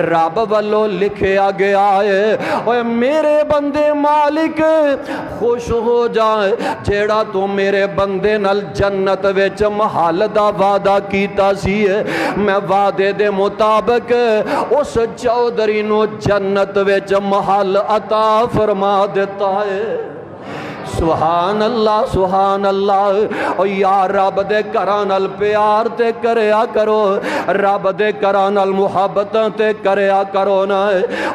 رب والو لکھیا گیا ہے، اوے میرے بندے مالک خوش ہو جائے جیڑا تو میرے بندے نال جنت وچ محل دا وعدہ کیتا سی، میں وعدے دے مطابق اس چودھری نو جنت وچ محل عطا فرما دیتا ہے۔ سبحان اللہ سبحان اللہ۔ او یا رب دے گھراں نال پیار تے کریا کرو، رب دے گھراں نال محبت تے کریا کرو نا۔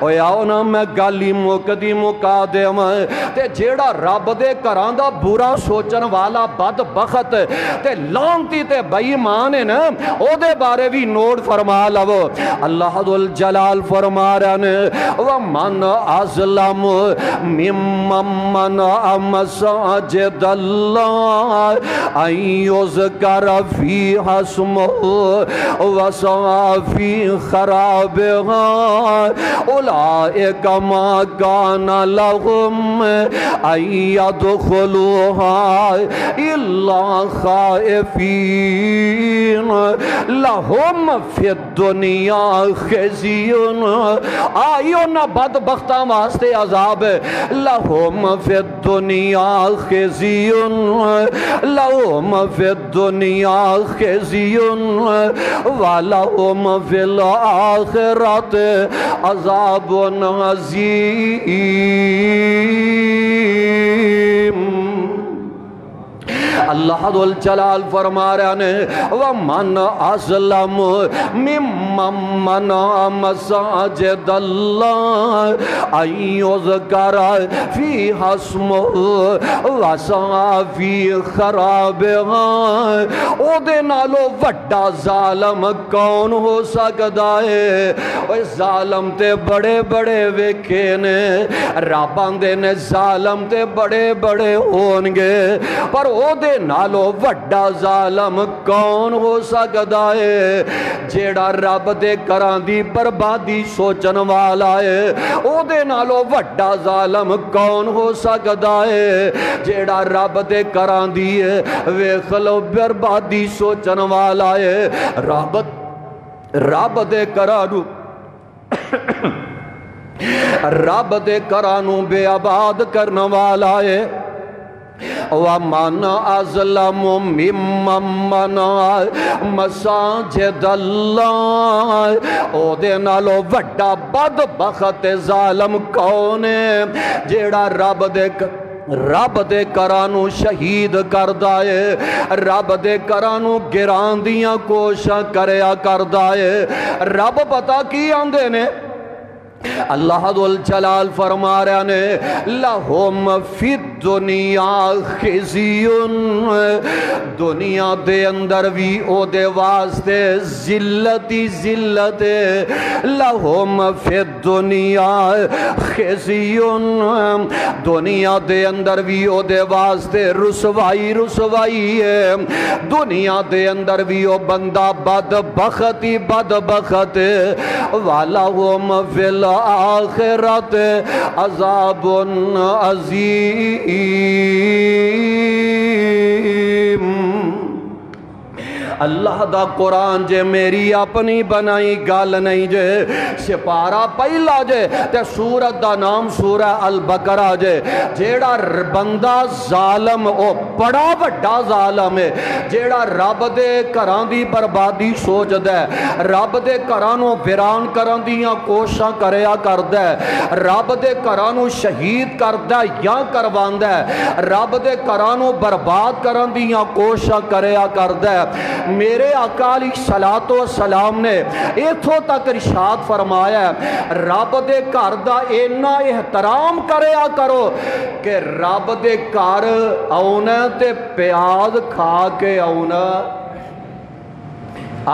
او آؤ نا میں گالی مکدی مکا دیواں تے جیڑا رب دے گھراں دا برا سوچن والا بدبخت تے لعنتی تے بے ایمان ہے نا، او دے بارے بھی نوٹ فرما لو۔ اللہ ذو الجلال فرما رہے ہیں وَمَنْ أَظْلَمُ مِمَّنْ مساجد اللہ ان یذکر فیہا اسمہ وسعی فی خرابہا اولئک ما کان لہم ان یدخلوہا الا خائفین لہم فی الدنیا خزی، آئیو نہ بدبختہ واسطے عذاب، لہم فی الدنیا خزی لہم فی الدنیا خزی ولہم فی الآخرۃ عذاب عظیم۔ اللہ ذل جلال فرما رہے ہیں وَمَنْ أَظْلَمُ مِمَّنْ مَنَعَ مَسَاجِدَ اللَّهِ أَن يُذْكَرَ فِيهَا اسْمُهُ وَسَعَىٰ فِي خَرَابِهَا او دے نالو وڈا ظالم کون ہو سکدا ہے؟ اوہ ظالم تے بڑے بڑے ویکھے نے، رب آندے نے ظالم تے بڑے بڑے ہونگے، پر او دے نالو وڈا ظالم کون ہو سکدا ہے؟ جیڑا رب دے کراں دی بربادی سوچن والا ہے۔ او دے نالو وڈا ظالم کون ہو سکدا ہے؟ جیڑا رب دے کراں دی ویکھ لو بربادی سوچن والا ہے۔ رب دے کراں نو رب دے کراں نو بے آباد کرن والا ہے۔ وَمَنْ أَظْلَمُ مِمَّنْ مَنَعَ مَسَاجِدَ اللَّهِ او دے نالو وڈا بدبخت ظالم کون ہے جیڑا رب دے کرانو شہید کر دائے، رب دے کرانو گران دیاں کوشاں کریا کر دائے۔ رب پتا کی آندے نے اللہ ذل جلال فرما رہے نے لہم فی الدنیا خزیون، دنیا دے اندر بھی او دے واسطے ذلتی ذلت، لہم فی الدنیا خزیون، دنیا دے اندر بھی او دے واسطے رسوائی رسوائی ہے، دنیا دے اندر بھی او بندہ بدبختی بدبخت، وَلَهُمْ فِي الآخرت عذاب عظیم۔ اللہ دا قرآن جے میری اپنی بنائی گال نہیں جے، سپارہ پہلا جے تے سورت دا نام سورہ البقرہ جے، جیڑا بندہ ظالم او بڑا بڑا ظالم ہے، جیڑا رب دے کران دی بربادی سوچ دے، رب دے کرانوں ویران کران دیاں کوشاں کریا کر دے، رب دے کرانوں شہید کر دے یا کروان دے، رب دے کرانوں برباد کران دیاں کوشاں کریا کر دے۔ میرے آقا علیہ السلام نے ایتھو تک ارشاد فرمایا ہے رب دے گھر دا اینا احترام کریا کرو کہ رب دے گھر آونا تے پیاز کھا کے آونا۔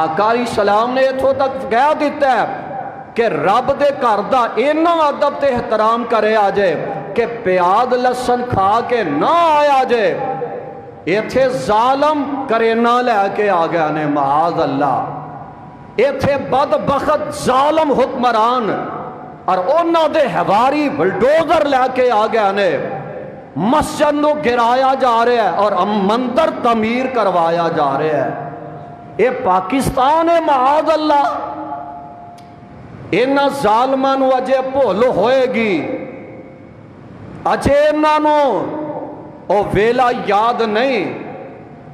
آقا علیہ السلام نے ایتھو تک کہہ دیتا ہے کہ رب دے گھر دا اینا ادب تے احترام کریا جائے کہ پیاز لسن کھا کے نہ آیا جائے۔ ایتھے ظالم کرینا لے کے آگیا نے معاذ اللہ، ایتھے بدبخت ظالم حکمران اور اونا دے حواری بلڈوزر لے کے آگیا نے مسجد نو گرایا جا رہے ہیں اور مندر تعمیر کروایا جا رہے ہیں۔ اے پاکستان ہے معاذ اللہ، اینا ظالمان وجہ بھولو ہوئے گی، اجے انہوں او ویلا یاد نہیں۔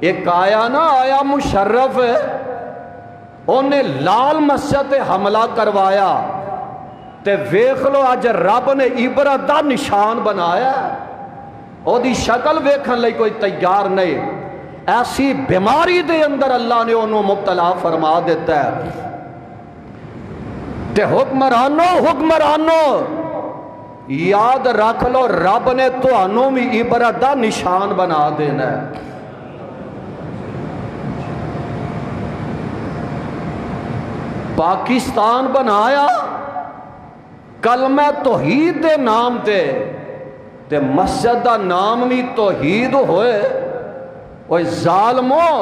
ایک آیا نا آیا مشرف انہیں لال مسجد حملہ کروایا تے ویکھ لو آج رب نے عبرت دا نشان بنایا، او دی شکل ویکھن لئی کوئی تیار نہیں، ایسی بیماری دے اندر اللہ نے انہوں مبتلا فرما دیتا ہے۔ تے حکمرانوں یاد رکھ لو رب نے تو انہوں بھی عبرت دا نشان بنا دینا ہے۔ پاکستان بنایا کلمہ توحید دے نام تے مسجد دا نام بھی توحید ہوئے، اوہ ظالموں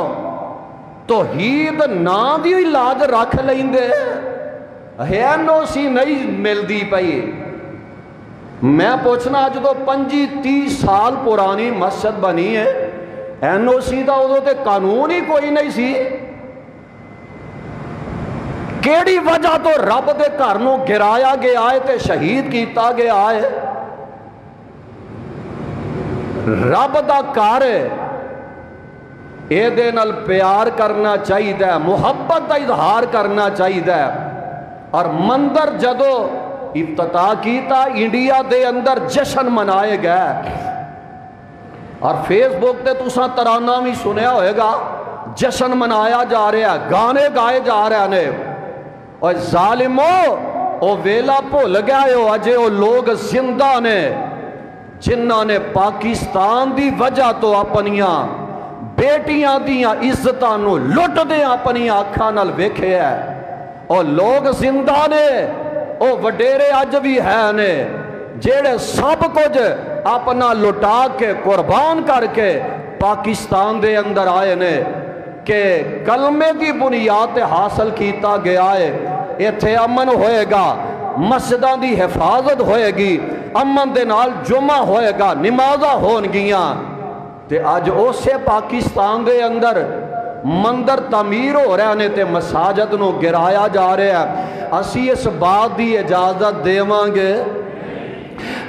توحید نام دی لاج رکھ لیں دے، ہینو سی نہیں مل دی پئی۔ میں پوچھنا آج تو 25-30 سال پرانی مسجد بنی ہے، این او سی دا ادھو تے قانون ہی کوئی نہیں سی، کیڑی وجہ تو رب دے گھرنوں گرایا گیا ہے تے شہید کیتا گیا ہے۔ رب دا گھر اے دے نال پیار کرنا چاہیے، محبت دا اظہار کرنا چاہیے، اور مندر جدو افتتاح کیتا انڈیا دے اندر جشن منائے گئے، اور فیس بک تے تساں ترانہ بھی سنیا ہوئے گا، جشن منایا جا رہا ہے، گانے گائے جا رہے ہیں۔ اور ظالمو او ویلا بھول گئے ہو، اجے او لوگ زندہ نے جنہاں نے پاکستان دی وجہ تو اپنیاں بیٹیاں دیاں عزتاں نو لٹ دے اپنی آنکھاں نال ویکھے ہے۔ او لوگ زندہ نے، او وڈیرے اج بھی ہے نے جیڑے سب کچھ اپنا لٹا کے قربان کر کے پاکستان دے اندر آئے نے کہ کلمے دی بنیاد حاصل کیتا گیا ہے، ایتھے امن ہوئے گا، مسجدان دی حفاظت ہوئے گی، امن دے نال جمعہ ہوئے گا، نمازہ ہون گیاں۔ تے آج اسے پاکستان دے اندر مندر تعمیر ہو رہے ہیں تے مساجد نو گرایا جا رہے ہیں۔ اسی اس بات دی اجازت دیواں گے؟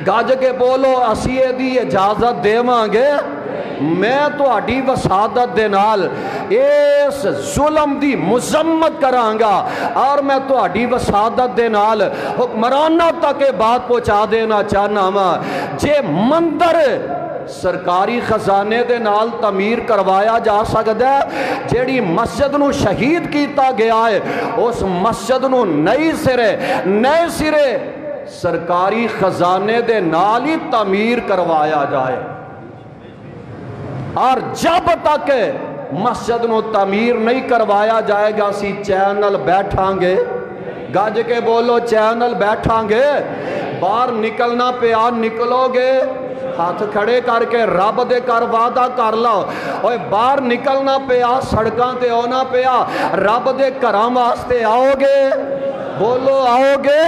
گاج کے بولو، اسی دی اجازت دیواں گے؟ میں تو اڈی وسادت دے نال اس ظلم دی مذمت کرانگا، اور میں تو اڈی وسادت دے نال حکمرانہ تک بات پہنچا دینا چاہنا ہاں۔ جے مندر سرکاری خزانے دے نال تعمیر کروایا جا سکتا ہے، جیڑی مسجد نو شہید کیتا گیا ہے اس مسجد نو نئی سرے سرکاری خزانے دے نال ہی تعمیر کروایا جائے۔ اور جب تک مسجد نو تعمیر نہیں کروایا جائے گا سی چینل بیٹھاں گے، گاج کے بولو چینل بیٹھاں گے، باہر نکلنا پیا نکلو گے، ہاتھ کھڑے کر کے رب دے کر وعدہ کر لاؤ، اوے باہر نکلنا پیا سڑکاں تے ہونا پیا رب دے کرام واسطے آؤ گے، بولو آؤ گے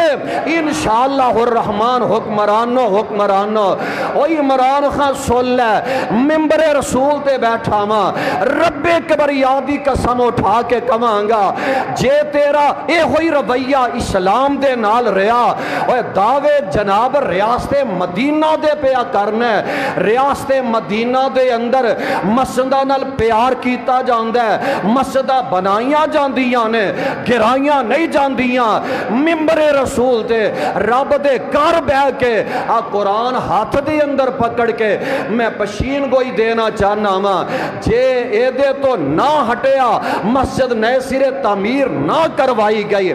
انشاءاللہ الرحمن۔ حکمرانو او عمران خان سن لے، ممبر رسول تے بیٹھا ماں رب کبریا دی قسم اٹھا کے کمانگا، جے تیرا اے ہوئی رویہ اسلام دے نال رہا، اوے دعوے جناب ریاست مدینہ دے پیا کرنا ہے، ریاست مدینہ دے اندر مسجداں نال پیار کیتا جاندا ہے، مسجداں بنائیاں جاندیاں نے، گرائیاں نہیں جاندیاں، ممبر رسول تے رب دے کر بہ کے آ قرآن ہاتھ دے اندر پکڑ کے میں پشین گوئی دینا چاہنا ہاں، جے اے دے تو نہ ہٹیا، مسجد نئے سرے تعمیر نہ کروائی گئی،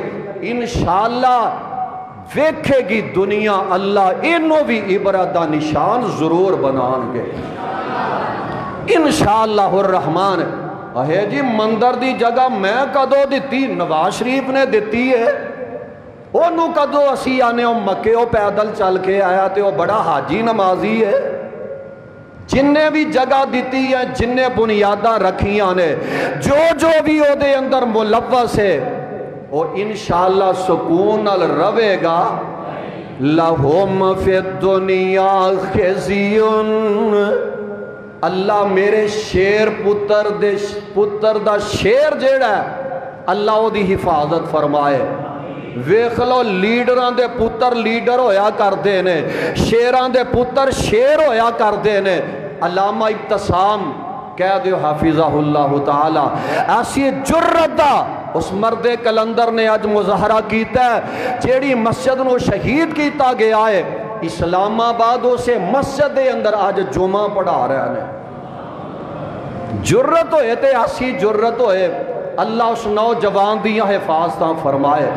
انشاءاللہ ویکھے گی دنیا اللہ انہوں بھی عبرت دا نشان ضرور بنان گے انشاءاللہ الرحمن۔ اے جی مندر دی جگہ میں کدو دیتی؟ نواز شریف نے دیتی ہے، انہوں کدو اسی آنے مکے پیدل چل کے آیا تے وہ بڑا حاجی نمازی ہے، جن نے بھی جگہ دیتی ہے، جن نے بنیادہ رکھیاں نے، جو بھی او دے اندر ملوث ہے وہ انشاءاللہ سکون نال روے گا۔ لہم فی الدنیا خزیون، اللہ میرے شیر پتر دا شیر جیڑا ہے اللہ وہ دی حفاظت فرمائے۔ ویکھ لو لیڈران دے پتر لیڈر ہویا کر دے نے، شیران دے پتر شیر ہویا کر دے نے۔ علامہ ابتسام کہہ دیو حافظہ اللہ تعالی، ایسی جرت دا اس مرد کلندر نے آج مظاہرہ کیتا ہے، جیڑی مسجد نو شہید کیتا گیا ہے، اسلام آباد اسے مسجد دے اندر آج جمعہ پڑھا رہے ہیں۔ جرت ہوئے تے ایسی جرت ہوئے، اللہ اس نوجوان دیاں حفاظتاں فرمائے،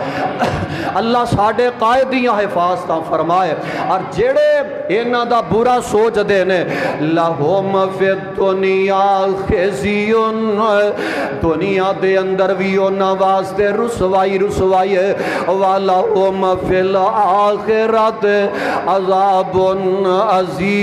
اللہ ساڑھے قائد دیاں حفاظتاں فرمائے، اور جیڑے انہاں دا برا سوچ دینے لہم فی الدنیا خزیون، دنیا دے اندر بھی انہاں واسطے رسوائی ہے، وَلَهُمْ فِي الْآخِرَةِ عَذَابٌ عَظِيمٌ،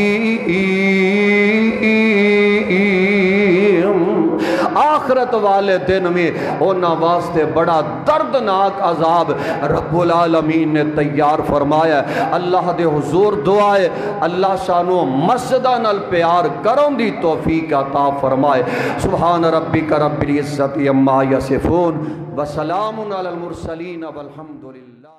آخرت والے دن میں انہاں واسطے بڑا دردناک عذاب رب العالمین نے تیار فرمایا ہے۔ اللہ دے حضور دعائے اللہ شانو مسجدہ نال پیار کرن دی توفیق عطا فرمائے۔ سبحان ربک رب العزت عما یصفون وسلام علی المرسلین والحمدللہ۔